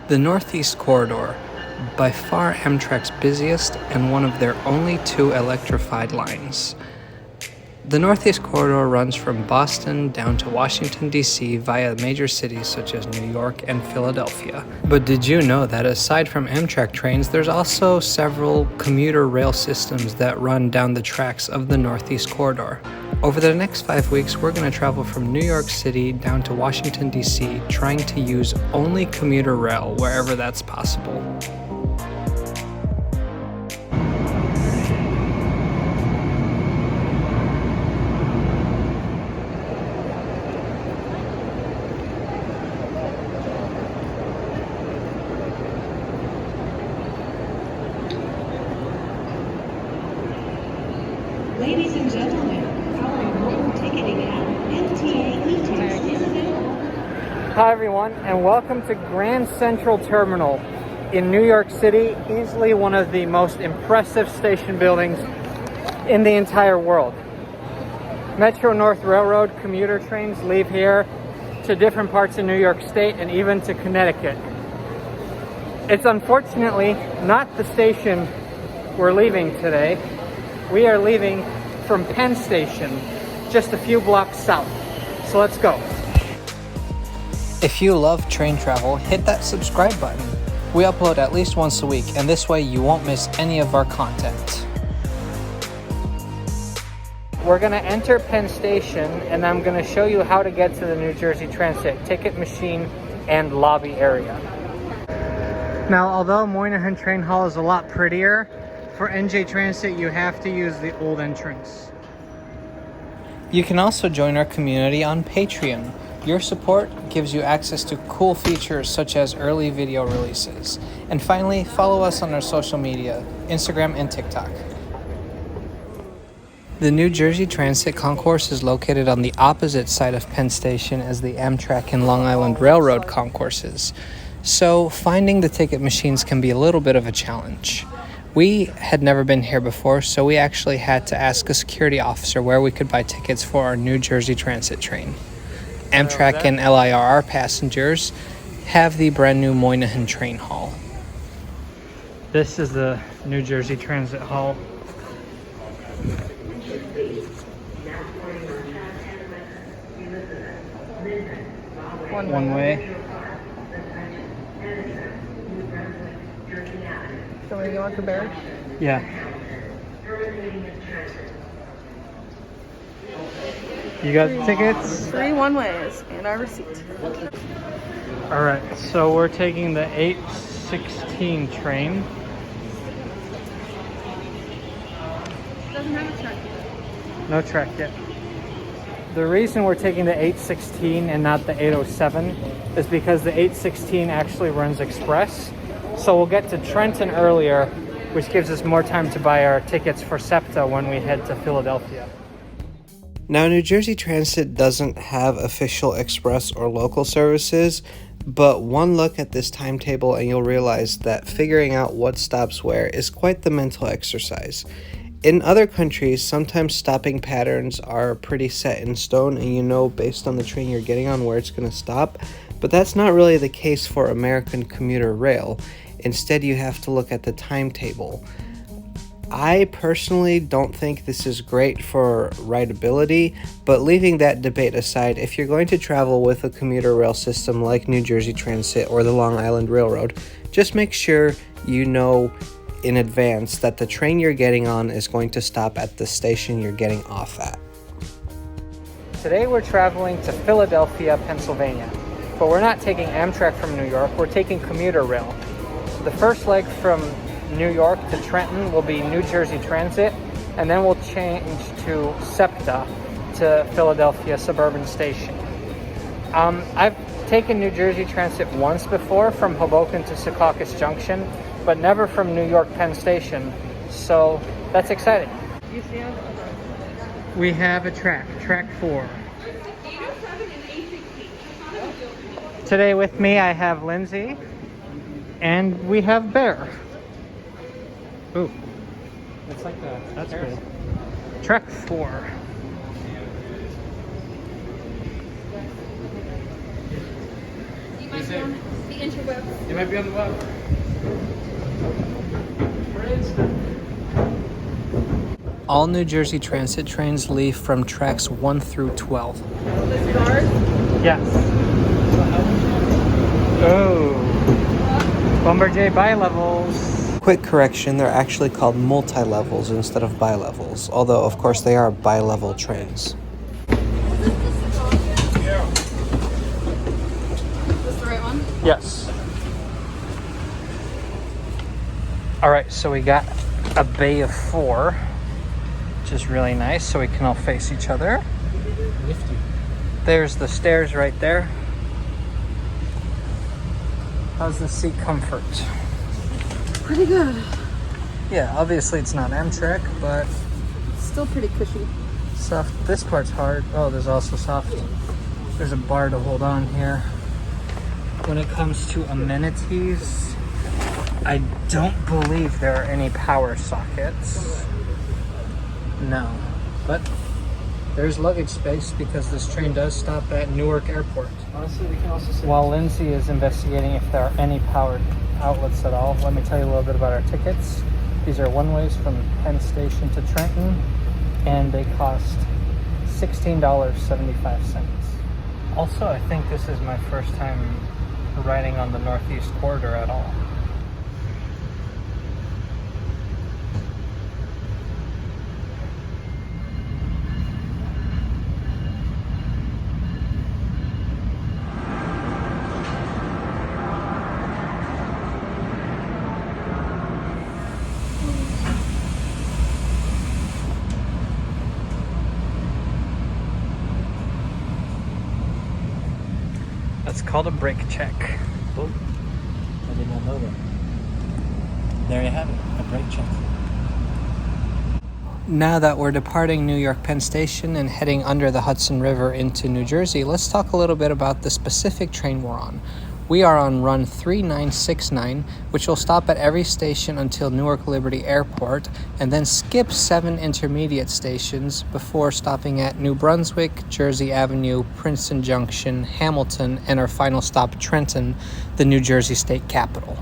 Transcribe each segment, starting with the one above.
The Northeast Corridor, by far Amtrak's busiest and one of their only two electrified lines. The Northeast Corridor runs from Boston down to Washington, D.C. via major cities such as New York and Philadelphia. But did you know that aside from Amtrak trains, there's also several commuter rail systems that run down the tracks of the Northeast Corridor? Over the next 5 weeks, we're going to travel from New York City down to Washington, D.C., trying to use only commuter rail wherever that's possible. Ladies and gentlemen, our important ticketing app, MTA E-Tickets, is available. Hi everyone, and welcome to Grand Central Terminal in New York City, easily one of the most impressive station buildings in the entire world. Metro North Railroad commuter trains leave here to different parts of New York State and even to Connecticut. It's unfortunately not the station we're leaving today. We are leaving from Penn Station, just a few blocks south. So let's go. If you love train travel, hit that subscribe button. We upload at least once a week, and this way you won't miss any of our content. We're going to enter Penn Station, and I'm going to show you how to get to the New Jersey Transit ticket machine and lobby area. Now, although Moynihan Train Hall is a lot prettier, for NJ Transit, you have to use the old entrance. You can also join our community on Patreon. Your support gives you access to cool features such as early video releases. And finally, follow us on our social media, Instagram and TikTok. The New Jersey Transit Concourse is located on the opposite side of Penn Station as the Amtrak and Long Island Railroad concourses. So finding the ticket machines can be a little bit of a challenge. We had never been here before, so we actually had to ask a security officer where we could buy tickets for our New Jersey Transit train. Amtrak and LIRR passengers have the brand new Moynihan Train Hall. This is the New Jersey Transit Hall. One way. So we go on to Barry? Yeah. You got the tickets? 3 one-ways and our receipt. Alright, so we're taking the 8:16 train. Doesn't have a track yet. No track yet. The reason we're taking the 8:16 and not the 8:07 is because the 8:16 actually runs express. So we'll get to Trenton earlier, which gives us more time to buy our tickets for SEPTA when we head to Philadelphia. Now, New Jersey Transit doesn't have official express or local services, but one look at this timetable and you'll realize that figuring out what stops where is quite the mental exercise. In other countries, sometimes stopping patterns are pretty set in stone and you know based on the train you're getting on where it's going to stop, but that's not really the case for American commuter rail. Instead, you have to look at the timetable. I personally don't think this is great for rideability, but leaving that debate aside, if you're going to travel with a commuter rail system like New Jersey Transit or the Long Island Railroad, just make sure you know in advance that the train you're getting on is going to stop at the station you're getting off at. Today we're traveling to Philadelphia, Pennsylvania, but we're not taking Amtrak from New York, we're taking commuter rail. The first leg from New York to Trenton will be New Jersey Transit, and then we'll change to SEPTA to Philadelphia Suburban Station. I've taken New Jersey Transit once before from Hoboken to Secaucus Junction, but never from New York Penn Station, so that's exciting. We have a track 4. Today with me I have Lindsay, and we have Bear. Ooh, it's like that's cool. Track 4. safe. The interweb. You might be on the web. Princeton. All New Jersey Transit trains leave from tracks 1 through 12. This guard. Yes. Oh. Bombardier bi-levels. Quick correction, they're actually called multi-levels instead of bi-levels, although of course they are bi-level trains. Is this the right one? Yes. All right, so we got a bay of 4, which is really nice, so we can all face each other. Nifty. There's the stairs right there. How's the seat comfort? Pretty good. Yeah, obviously it's not Amtrak, but Still pretty cushy. soft. This part's hard. Oh, there's also soft. There's a bar to hold on here. When it comes to amenities, I don't believe there are any power sockets. No, but there's luggage space because this train does stop at Newark Airport. Honestly, we can also While Lindsay is investigating if there are any powered outlets at all, let me tell you a little bit about our tickets. These are one-ways from Penn Station to Trenton, and they cost $16.75. Also, I think this is my first time riding on the Northeast Corridor at all. That's called a brake check. Oh, I did not know that. There you have it, a brake check. Now that we're departing New York Penn Station and heading under the Hudson River into New Jersey, let's talk a little bit about the specific train we're on. We are on run 3969, which will stop at every station until Newark Liberty Airport, and then skip 7 intermediate stations before stopping at New Brunswick, Jersey Avenue, Princeton Junction, Hamilton, and our final stop, Trenton, the New Jersey state capital.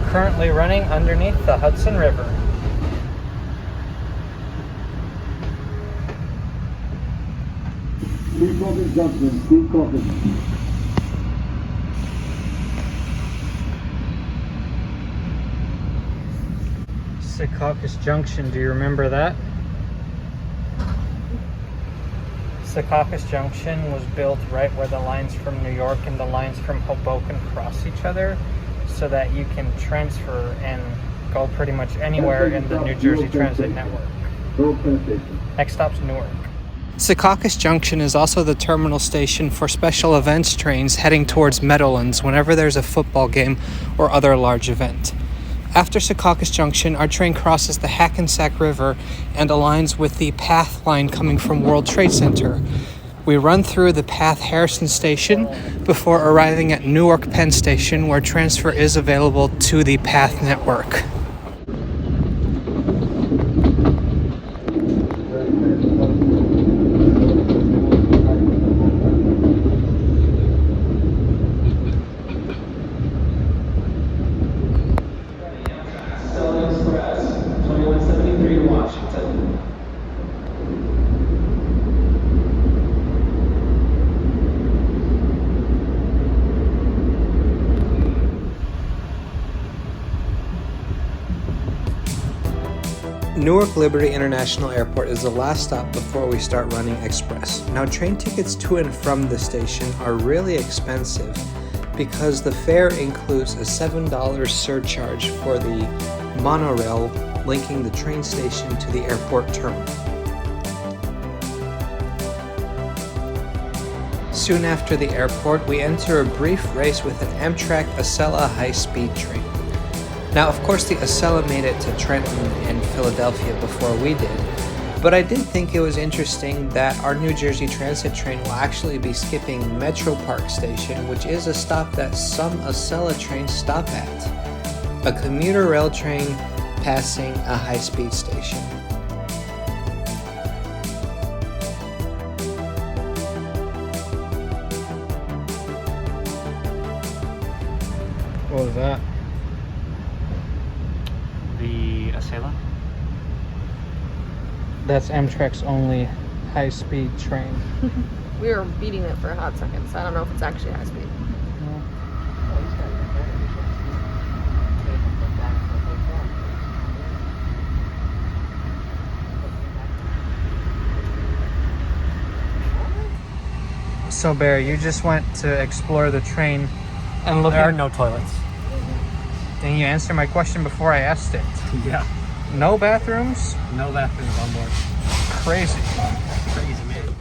Currently running underneath the Hudson River. Secaucus Junction, Secaucus. Secaucus Junction, do you remember that? Secaucus Junction was built right where the lines from New York and the lines from Hoboken cross each other, so that you can transfer and go pretty much anywhere in the New Jersey Transit network. Next stop's Newark. Secaucus Junction is also the terminal station for special events trains heading towards Meadowlands whenever there's a football game or other large event. After Secaucus Junction, our train crosses the Hackensack River and aligns with the PATH line coming from World Trade Center. We run through the PATH Harrison Station before arriving at Newark Penn Station, where transfer is available to the PATH network. Newark Liberty International Airport is the last stop before we start running express. Now, train tickets to and from the station are really expensive because the fare includes a $7 surcharge for the monorail linking the train station to the airport terminal. Soon after the airport, we enter a brief race with an Amtrak Acela high-speed train. Now, of course, the Acela made it to Trenton and Philadelphia before we did, but I did think it was interesting that our New Jersey Transit train will actually be skipping Metro Park Station, which is a stop that some Acela trains stop at. A commuter rail train passing a high-speed station. What was that? The Acela? That's Amtrak's only high-speed train. We were beating it for a hot second, so I don't know if it's actually high speed. So Barry, you just went to explore the train and look There are at... no toilets. And you answered my question before I asked it. Yeah. No bathrooms? No bathrooms on board. Crazy. Crazy, man.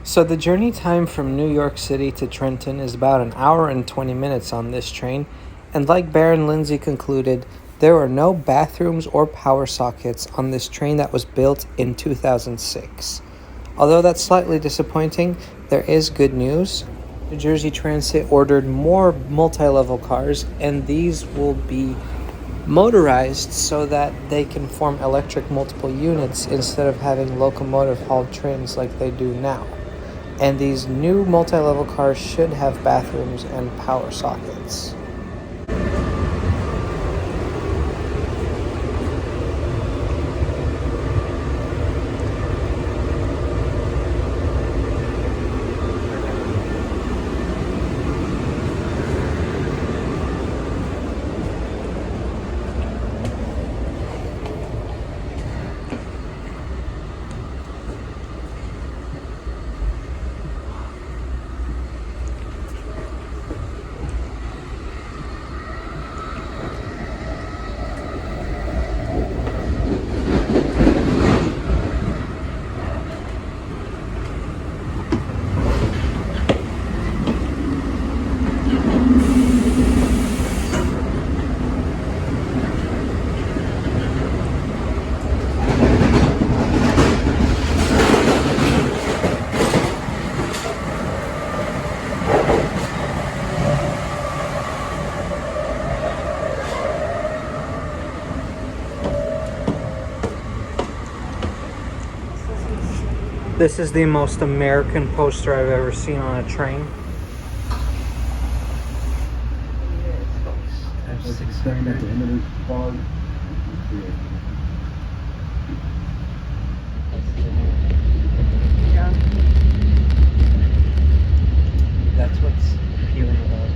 So the journey time from New York City to Trenton is about an hour and 20 minutes on this train, and like Baron Lindsay concluded, there are no bathrooms or power sockets on this train that was built in 2006. Although that's slightly disappointing, there is good news. New Jersey Transit ordered more multi-level cars, and these will be motorized so that they can form electric multiple units instead of having locomotive hauled trains like they do now. And these new multi-level cars should have bathrooms and power sockets. This is the most American poster I've ever seen on a train. Yeah. That's what's appealing about it.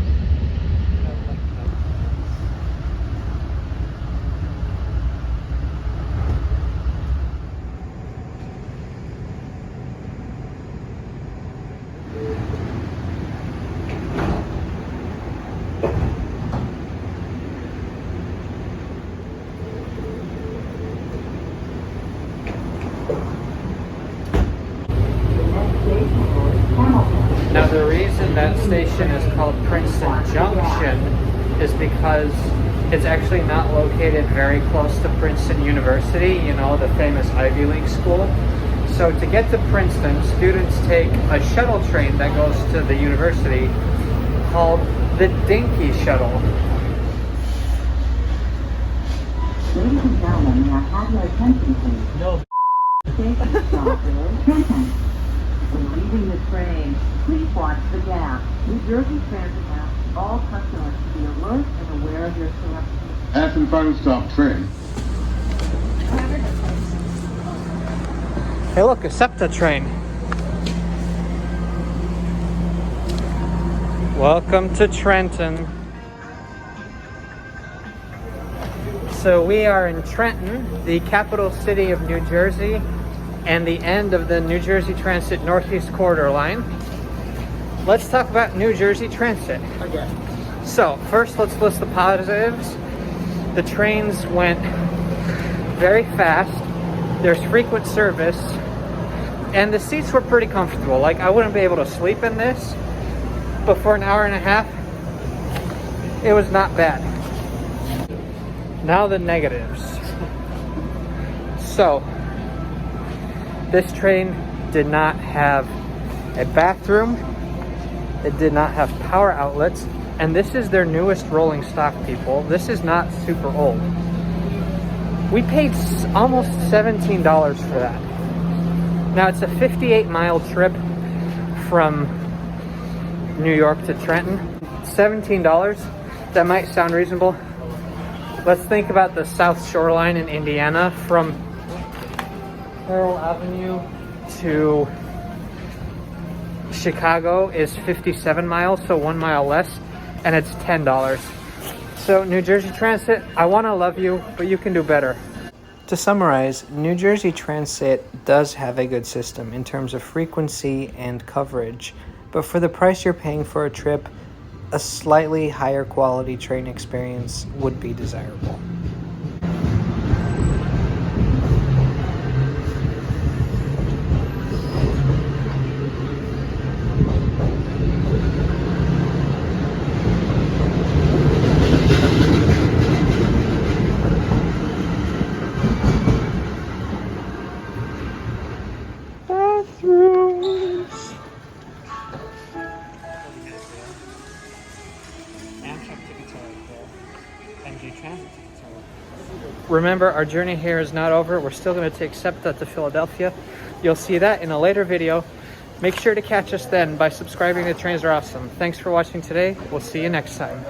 Now the reason that station is called Princeton Junction is because it's actually not located very close to Princeton University, you know, the famous Ivy League school. So to get to Princeton, students take a shuttle train that goes to the university called the Dinky Shuttle. Ladies and gentlemen, may I have your attention, please? No. Station stop in Trenton. When leaving the train, please watch the gap. New Jersey Transit asks all customers to be alert and aware of your surroundings. After the final stop, train. Hey look, a SEPTA train. Welcome to Trenton. So we are in Trenton, the capital city of New Jersey, and the end of the New Jersey Transit Northeast Corridor line. Let's talk about New Jersey Transit. Again. So first, let's list the positives. The trains went very fast. There's frequent service. And the seats were pretty comfortable. Like, I wouldn't be able to sleep in this, but for an hour and a half, it was not bad. Now the negatives. So, this train did not have a bathroom. It did not have power outlets. And this is their newest rolling stock, people. This is not super old. We paid almost $17 for that. Now, it's a 58-mile trip from New York to Trenton. $17, that might sound reasonable. Let's think about the South Shoreline in Indiana. From Pearl Avenue to Chicago is 57 miles, so 1 mile less, and it's $10. So New Jersey Transit, I want to love you, but you can do better. To summarize, New Jersey Transit does have a good system in terms of frequency and coverage, but for the price you're paying for a trip, a slightly higher quality train experience would be desirable. Remember, our journey here is not over. We're still going to take SEPTA to Philadelphia. You'll see that in a later video. Make sure to catch us then by subscribing to Trains Are Awesome. Thanks for watching today. We'll see you next time.